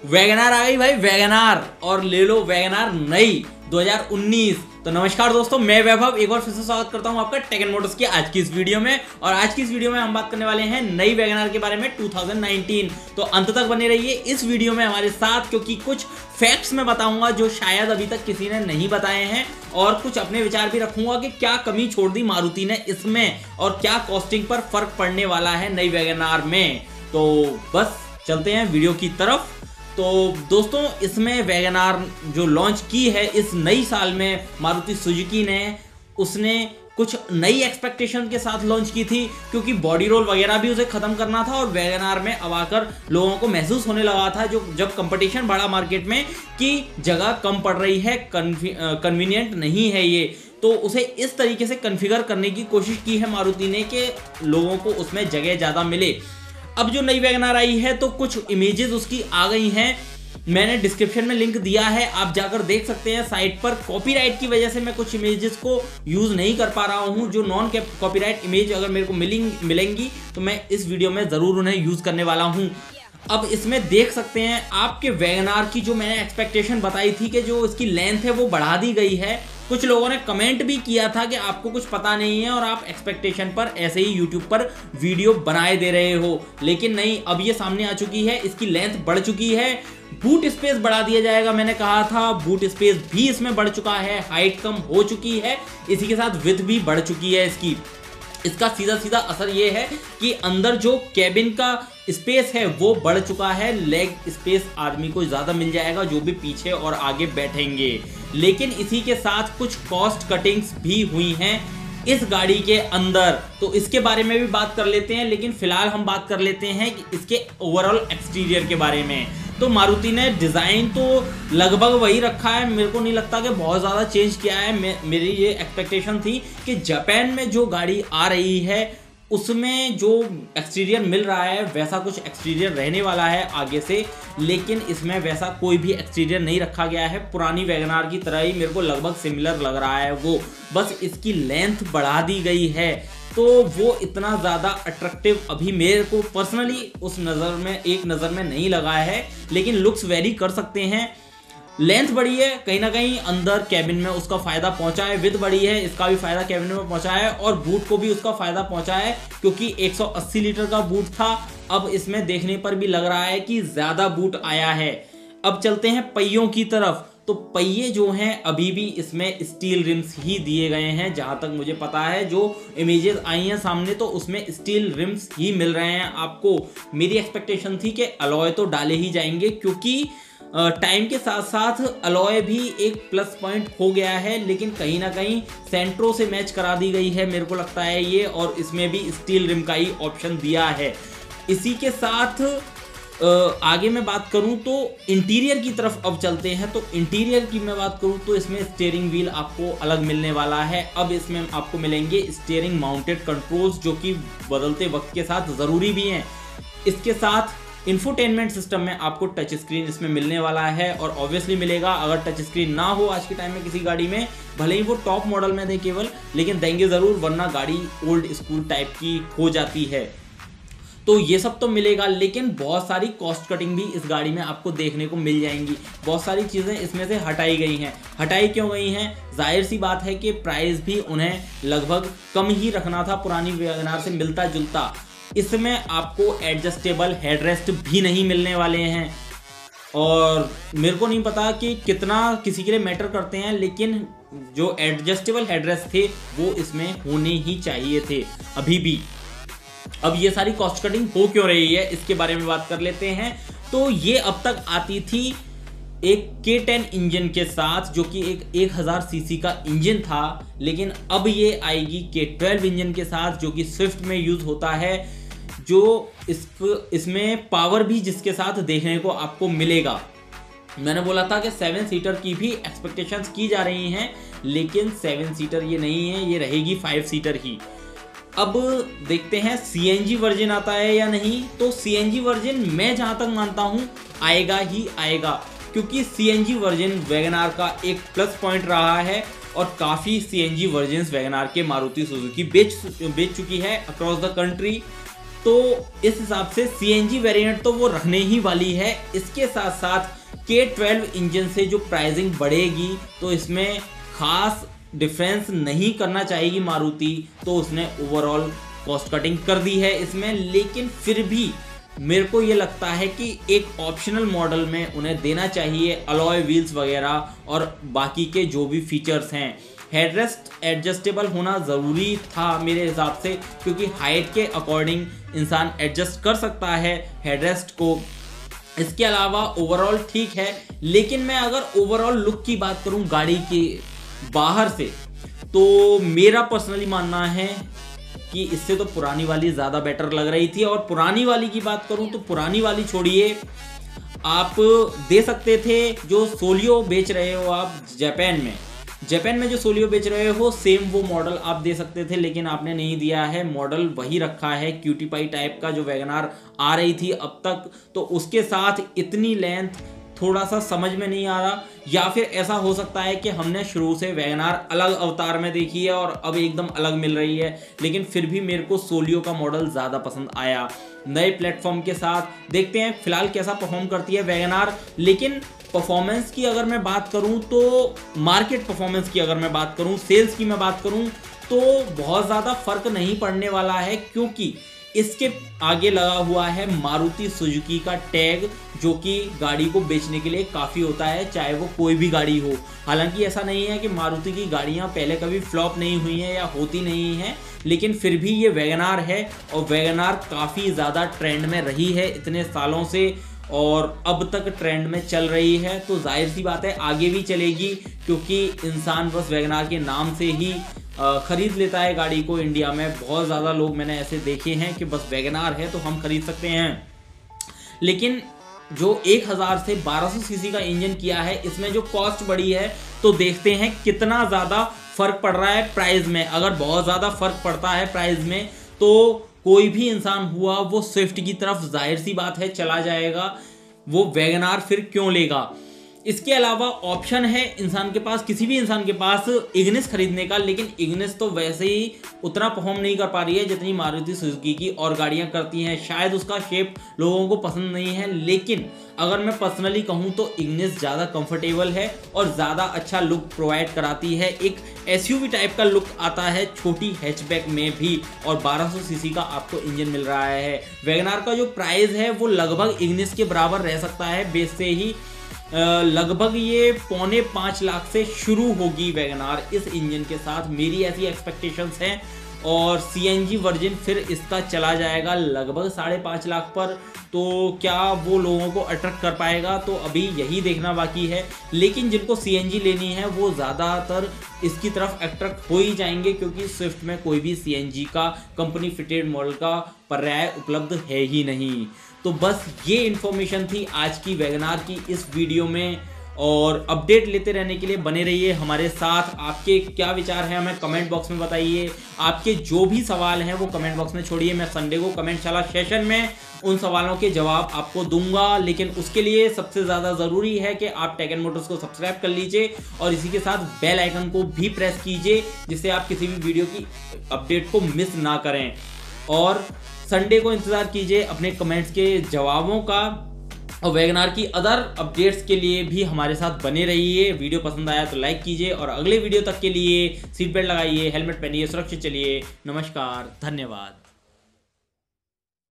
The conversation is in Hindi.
वैगनार आ गई भाई, वैगनार, और ले लो वैगनार नई 2019। तो नमस्कार दोस्तों, मैं वैभव एक बार फिर से स्वागत करता हूं आपका टेक एंड मोटर्स की आज की इस वीडियो में। और आज की इस वीडियो में हम बात करने वाले हैं नई वैगनार के बारे में 2019। तो अंत तक बने रहिए इस वीडियो में हमारे साथ, क्योंकि कुछ फैक्ट्स मैं बताऊंगा जो शायद अभी तक किसी ने नहीं बताए हैं, और कुछ अपने विचार भी रखूंगा कि क्या कमी छोड़ दी मारुति ने इसमें और क्या कॉस्टिंग पर फर्क पड़ने वाला है नई वैगनार में। तो बस चलते हैं वीडियो की तरफ। तो दोस्तों, इसमें वैगनार जो लॉन्च की है इस नई साल में मारुति सुजुकी ने, उसने कुछ नई एक्सपेक्टेशन के साथ लॉन्च की थी, क्योंकि बॉडी रोल वगैरह भी उसे खत्म करना था। और वैगनार में अब आकर लोगों को महसूस होने लगा था, जो जब कंपटीशन बढ़ा मार्केट में, कि जगह कम पड़ रही है, कन्वीनियंट नहीं है ये, तो उसे इस तरीके से कॉन्फ़िगर करने की कोशिश की है मारुति ने कि लोगों को उसमें जगह ज़्यादा मिले। अब जो नई वैगनार आई है तो कुछ इमेजेस उसकी आ गई हैं, मैंने डिस्क्रिप्शन में लिंक दिया है, आप जाकर देख सकते हैं साइट पर। कॉपीराइट की वजह से मैं कुछ इमेजेस को यूज़ नहीं कर पा रहा हूं। जो नॉन कॉपीराइट इमेज अगर मेरे को मिलेंगी तो मैं इस वीडियो में ज़रूर उन्हें यूज़ करने वाला हूं। अब इसमें देख सकते हैं आपके वैगनार की जो मैंने एक्सपेक्टेशन बताई थी कि जो इसकी लेंथ है वो बढ़ा दी गई है। कुछ लोगों ने कमेंट भी किया था कि आपको कुछ पता नहीं है और आप एक्सपेक्टेशन पर ऐसे ही यूट्यूब पर वीडियो बनाए दे रहे हो, लेकिन नहीं, अब ये सामने आ चुकी है, इसकी लेंथ बढ़ चुकी है। बूट स्पेस बढ़ा दिया जाएगा, मैंने कहा था, बूट स्पेस भी इसमें बढ़ चुका है, हाइट कम हो चुकी है, इसी के साथ विड्थ भी बढ़ चुकी है इसकी। इसका सीधा सीधा असर ये है कि अंदर जो कैबिन का स्पेस है वो बढ़ चुका है, लेग स्पेस आदमी को ज़्यादा मिल जाएगा जो भी पीछे और आगे बैठेंगे। लेकिन इसी के साथ कुछ कॉस्ट कटिंग्स भी हुई हैं इस गाड़ी के अंदर, तो इसके बारे में भी बात कर लेते हैं। लेकिन फिलहाल हम बात कर लेते हैं कि इसके ओवरऑल एक्सटीरियर के बारे में। तो मारुति ने डिज़ाइन तो लगभग वही रखा है, मेरे को नहीं लगता कि बहुत ज़्यादा चेंज किया है। मेरी ये एक्सपेक्टेशन थी कि जापान में जो गाड़ी आ रही है उसमें जो एक्सटीरियर मिल रहा है वैसा कुछ एक्सटीरियर रहने वाला है आगे से, लेकिन इसमें वैसा कोई भी एक्सटीरियर नहीं रखा गया है। पुरानी वैगनार की तरह ही मेरे को लगभग सिमिलर लग रहा है वो, बस इसकी लेंथ बढ़ा दी गई है। तो वो इतना ज़्यादा अट्रैक्टिव अभी मेरे को पर्सनली उस नज़र में, एक नज़र में नहीं लगा है, लेकिन लुक्स वेरी कर सकते हैं। लेंथ बढ़ी है, कहीं ना कहीं अंदर कैबिन में उसका फ़ायदा पहुंचा है। विड्थ बढ़ी है, इसका भी फ़ायदा कैबिन में पहुंचा है, और बूट को भी उसका फ़ायदा पहुंचा है, क्योंकि 180 लीटर का बूट था, अब इसमें देखने पर भी लग रहा है कि ज़्यादा बूट आया है। अब चलते हैं पहियों की तरफ। तो पहिए जो हैं अभी भी इसमें स्टील रिम्स ही दिए गए हैं, जहाँ तक मुझे पता है। जो इमेजेस आई हैं सामने तो उसमें स्टील रिम्स ही मिल रहे हैं आपको। मेरी एक्सपेक्टेशन थी कि अलॉय तो डाले ही जाएंगे, क्योंकि टाइम के साथ साथ अलॉय भी एक प्लस पॉइंट हो गया है, लेकिन कहीं ना कहीं सेंट्रो से मैच करा दी गई है मेरे को लगता है ये, और इसमें भी स्टील रिम का ही ऑप्शन दिया है। इसी के साथ आगे मैं बात करूं तो इंटीरियर की तरफ अब चलते हैं। तो इंटीरियर की मैं बात करूं तो इसमें स्टीयरिंग व्हील आपको अलग मिलने वाला है। अब इसमें आपको मिलेंगे स्टीयरिंग माउंटेड कंट्रोल्स, जो कि बदलते वक्त के साथ ज़रूरी भी हैं। इसके साथ इंफोटेनमेंट सिस्टम में आपको टच स्क्रीन इसमें मिलने वाला है, और ऑब्वियसली मिलेगा। अगर टच स्क्रीन ना हो आज के टाइम में किसी गाड़ी में, भले ही वो टॉप मॉडल में दें केवल, लेकिन देंगे ज़रूर, वरना गाड़ी ओल्ड स्कूल टाइप की हो जाती है। तो ये सब तो मिलेगा, लेकिन बहुत सारी कॉस्ट कटिंग भी इस गाड़ी में आपको देखने को मिल जाएंगी। बहुत सारी चीज़ें इसमें से हटाई गई हैं। हटाई क्यों गई हैं? जाहिर सी बात है कि प्राइस भी उन्हें लगभग कम ही रखना था, पुरानी वैगनार से मिलता जुलता। इसमें आपको एडजस्टेबल हेडरेस्ट भी नहीं मिलने वाले हैं, और मेरे को नहीं पता कि कितना किसी के लिए मैटर करते हैं, लेकिन जो एडजस्टेबल हेडरेस्ट थे वो इसमें होने ही चाहिए थे अभी भी। अब ये सारी कॉस्ट कटिंग हो क्यों रही है इसके बारे में बात कर लेते हैं। तो ये अब तक आती थी एक K10 इंजन के साथ, जो कि एक 1000 सीसी का इंजन था, लेकिन अब ये आएगी K12 इंजन के साथ, जो कि स्विफ्ट में यूज़ होता है। जो इसमें पावर भी जिसके साथ देखने को आपको मिलेगा। मैंने बोला था कि 7 सीटर की भी एक्सपेक्टेशंस की जा रही हैं, लेकिन 7 सीटर ये नहीं है, ये रहेगी 5 सीटर ही। अब देखते हैं CNG वर्जन आता है या नहीं। तो CNG वर्जन मैं जहाँ तक मानता हूँ आएगा ही आएगा, क्योंकि CNG वर्जन वैगनार का एक प्लस पॉइंट रहा है, और काफ़ी CNG वर्जन्स वैगनार के मारुति सुजुकी बेच चुकी है अक्रॉस द कंट्री। तो इस हिसाब से सीएनजी वेरिएंट तो वो रखने ही वाली है। इसके साथ साथ K12 इंजन से जो प्राइसिंग बढ़ेगी तो इसमें खास डिफरेंस नहीं करना चाहेगी मारुति, तो उसने ओवरऑल कॉस्ट कटिंग कर दी है इसमें। लेकिन फिर भी मेरे को ये लगता है कि एक ऑप्शनल मॉडल में उन्हें देना चाहिए अलॉय व्हील्स वगैरह और बाकी के जो भी फीचर्स हैं। हेडरेस्ट एडजस्टेबल होना ज़रूरी था मेरे हिसाब से, क्योंकि हाइट के अकॉर्डिंग इंसान एडजस्ट कर सकता है हेडरेस्ट को। इसके अलावा ओवरऑल ठीक है, लेकिन मैं अगर ओवरऑल लुक की बात करूं गाड़ी के बाहर से, तो मेरा पर्सनली मानना है कि इससे तो पुरानी वाली ज़्यादा बेटर लग रही थी। और पुरानी वाली की बात करूं तो पुरानी वाली छोड़िए, आप दे सकते थे जो सोलियो बेच रहे हो आप जापान में जो सोलियो बेच रहे हो सेम वो मॉडल आप दे सकते थे, लेकिन आपने नहीं दिया है। मॉडल वही रखा है क्यूटी पाई टाइप का जो वैगनार आ रही थी अब तक, तो उसके साथ इतनी लेंथ थोड़ा सा समझ में नहीं आ रहा। या फिर ऐसा हो सकता है कि हमने शुरू से वैगनार अलग अवतार में देखी है और अब एकदम अलग मिल रही है, लेकिन फिर भी मेरे को सोलियो का मॉडल ज़्यादा पसंद आया। नए प्लेटफॉर्म के साथ देखते हैं फिलहाल कैसा परफॉर्म करती है वैगनार। लेकिन परफॉर्मेंस की अगर मैं बात करूं, तो मार्केट परफॉर्मेंस की अगर मैं बात करूं, सेल्स की मैं बात करूं, तो बहुत ज़्यादा फर्क नहीं पड़ने वाला है, क्योंकि इसके आगे लगा हुआ है मारुति सुजुकी का टैग, जो कि गाड़ी को बेचने के लिए काफ़ी होता है, चाहे वो कोई भी गाड़ी हो। हालांकि ऐसा नहीं है कि मारुति की गाड़ियां पहले कभी फ्लॉप नहीं हुई हैं या होती नहीं हैं, लेकिन फिर भी ये वैगनार है और वैगनार काफ़ी ज़्यादा ट्रेंड में रही है इतने सालों से और अब तक ट्रेंड में चल रही है। तो जाहिर सी बात है आगे भी चलेगी, क्योंकि इंसान बस वैगनार के नाम से ही खरीद लेता है गाड़ी को। इंडिया में बहुत ज़्यादा लोग मैंने ऐसे देखे हैं कि बस वैगनार है तो हम खरीद सकते हैं। लेकिन जो 1000 से 1200 सीसी का इंजन किया है, इसमें जो कॉस्ट बढ़ी है, तो देखते हैं कितना ज़्यादा फर्क पड़ रहा है प्राइस में। अगर बहुत ज़्यादा फर्क पड़ता है प्राइस में, तो कोई भी इंसान हुआ वो स्विफ्ट की तरफ जाहिर सी बात है चला जाएगा, वो वैगनार फिर क्यों लेगा। इसके अलावा ऑप्शन है इंसान के पास, किसी भी इंसान के पास इग्निस खरीदने का, लेकिन इग्निस तो वैसे ही उतना परफॉर्म नहीं कर पा रही है जितनी मारुति सुजुकी की और गाड़ियां करती हैं। शायद उसका शेप लोगों को पसंद नहीं है, लेकिन अगर मैं पर्सनली कहूं तो इग्निस ज़्यादा कंफर्टेबल है और ज़्यादा अच्छा लुक प्रोवाइड कराती है। एक एसयूवी टाइप का लुक आता है छोटी हैचबैक में भी, और 1200 सीसी का आपको इंजन मिल रहा है। वैगनार का जो प्राइस है वो लगभग इग्निस के बराबर रह सकता है, बेस से ही लगभग ये 4.25 लाख से शुरू होगी वैगनार इस इंजन के साथ, मेरी ऐसी एक्सपेक्टेशंस हैं। और सीएनजी वर्जन फिर इसका चला जाएगा लगभग 5.5 लाख पर, तो क्या वो लोगों को अट्रैक्ट कर पाएगा, तो अभी यही देखना बाकी है। लेकिन जिनको सीएनजी लेनी है वो ज़्यादातर इसकी तरफ अट्रैक्ट हो ही जाएंगे, क्योंकि स्विफ्ट में कोई भी सीएनजी का कंपनी फिटेड मॉडल का पर्याय उपलब्ध है ही नहीं। तो बस ये इन्फॉर्मेशन थी आज की वैगनार की इस वीडियो में, और अपडेट लेते रहने के लिए बने रहिए हमारे साथ। आपके क्या विचार हैं हमें कमेंट बॉक्स में बताइए। आपके जो भी सवाल हैं वो कमेंट बॉक्स में छोड़िए, मैं संडे को कमेंटशाला सेशन में उन सवालों के जवाब आपको दूंगा। लेकिन उसके लिए सबसे ज़्यादा ज़रूरी है कि आप टेक एंड मोटर्स को सब्सक्राइब कर लीजिए और इसी के साथ बेल आइकन को भी प्रेस कीजिए, जिससे आप किसी भी वीडियो की अपडेट को मिस ना करें। और संडे को इंतज़ार कीजिए अपने कमेंट्स के जवाबों का, और वैगनार की अदर अपडेट्स के लिए भी हमारे साथ बने रहिए। वीडियो पसंद आया तो लाइक कीजिए और अगले वीडियो तक के लिए सीट बेल्ट लगाइए, हेलमेट पहनिए, सुरक्षित चलिए। नमस्कार, धन्यवाद।